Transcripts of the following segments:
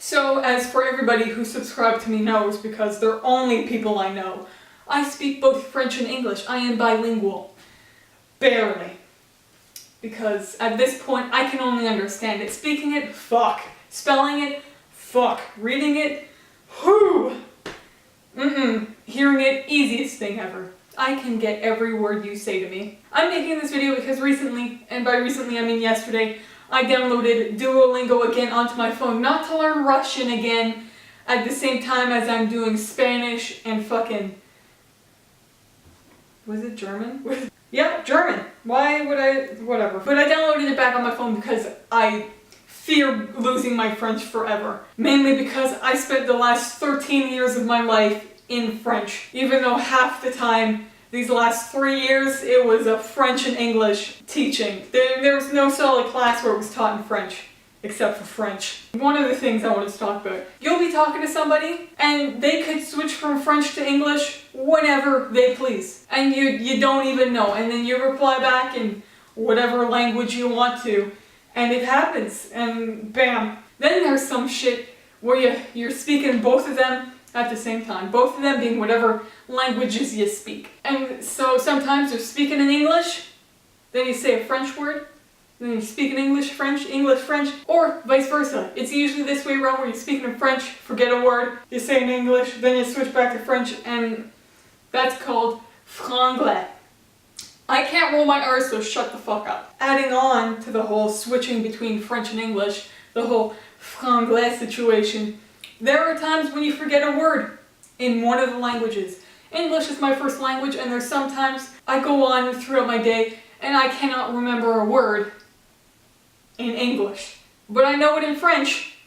So, as for everybody who subscribed to me knows, because they're only people I know, I speak both French and English. I am bilingual. Barely. Because at this point, I can only understand it. Speaking it, fuck. Spelling it, fuck. Reading it, whoo. Hearing it, easiest thing ever. I can get every word you say to me. I'm making this video because recently, and by recently I mean yesterday, I downloaded Duolingo again onto my phone, not to learn Russian again, at the same time as I'm doing Spanish and fucking... Was it German? Yeah, German. Why would I... whatever. But I downloaded it back on my phone because I fear losing my French forever. Mainly because I spent the last 13 years of my life in French, even though half the time these last 3 years, it was a French and English teaching. There was no solid class where it was taught in French, except for French. One of the things I wanted to talk about. You'll be talking to somebody, and they could switch from French to English whenever they please. And you don't even know, and then you reply back in whatever language you want to, and it happens, and bam. Then there's some shit where you're speaking both of them at the same time. Both of them being whatever languages you speak. And so sometimes you're speaking in English, then you say a French word, then you speak in English, French, French, or vice versa. It's usually this way around where you're speaking in French, forget a word, you say in English, then you switch back to French, and that's called franglais. I can't roll my R's, so shut the fuck up. Adding on to the whole switching between French and English, the whole franglais situation, there are times when you forget a word in one of the languages. English is my first language, and there's sometimes I go on throughout my day and I cannot remember a word in English. But I know it in French,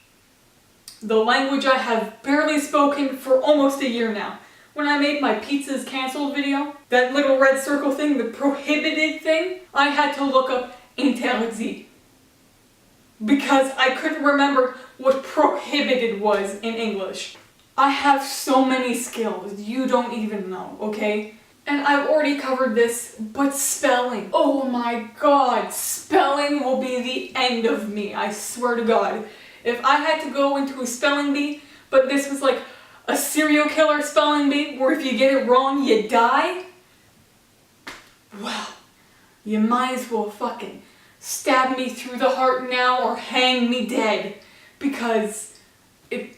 the language I have barely spoken for almost a year now. When I made my pizzas cancelled video, that little red circle thing, the prohibited thing, I had to look up interdit. Because I couldn't remember what prohibited was in English. I have so many skills, you don't even know, okay? And I've already covered this, but spelling. Oh my god, spelling will be the end of me, I swear to God. If I had to go into a spelling bee, but this was like a serial killer spelling bee, where if you get it wrong, you die, well, you might as well fucking stab me through the heart now or hang me dead, because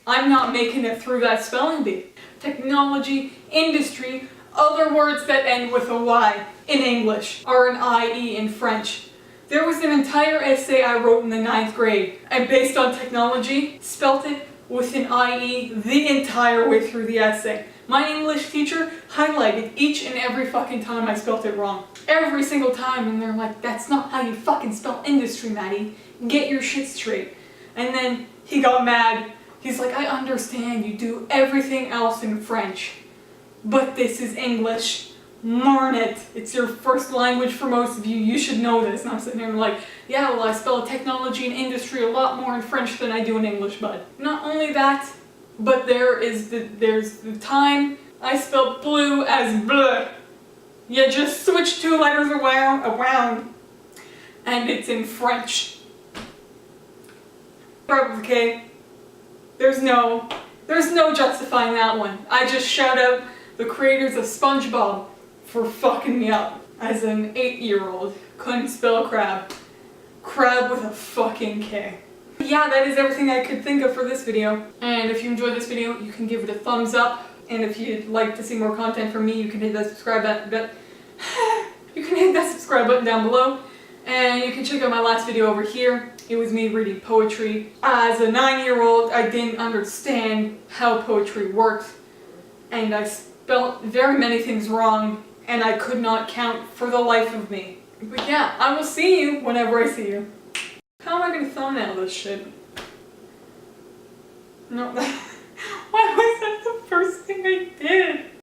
I'm not making it through that spelling bee. Technology, industry, other words that end with a Y in English are an IE in French. There was an entire essay I wrote in the 9th grade, and based on technology, spelt it with an IE the entire way through the essay. My English teacher highlighted each and every fucking time I spelt it wrong. Every single time, and they're like, that's not how you fucking spell industry, Maddie. Get your shit straight. And then he got mad. He's like, I understand you do everything else in French, but this is English. Learn it. It's your first language for most of you. You should know this. And I'm sitting here and like, yeah, well, I spell technology and industry a lot more in French than I do in English, bud. Not only that, but there's the time I spelled blue as bleu. You just switch 2 letters around, and it's in French. Okay, there's no justifying that one. I just shout out the creators of SpongeBob for fucking me up as an 8-year-old. Couldn't spell crab. Crab with a fucking K. Yeah, that is everything I could think of for this video. And if you enjoyed this video, you can give it a thumbs up. And if you'd like to see more content from me, you can hit that subscribe button. You can hit that subscribe button down below. And you can check out my last video over here. It was me reading poetry. As a 9-year-old, I didn't understand how poetry worked. And I spelt very many things wrong. And I could not count for the life of me. But yeah, I will see you whenever I see you. How am I going to thumbnail this shit? No, why was that the first thing I did?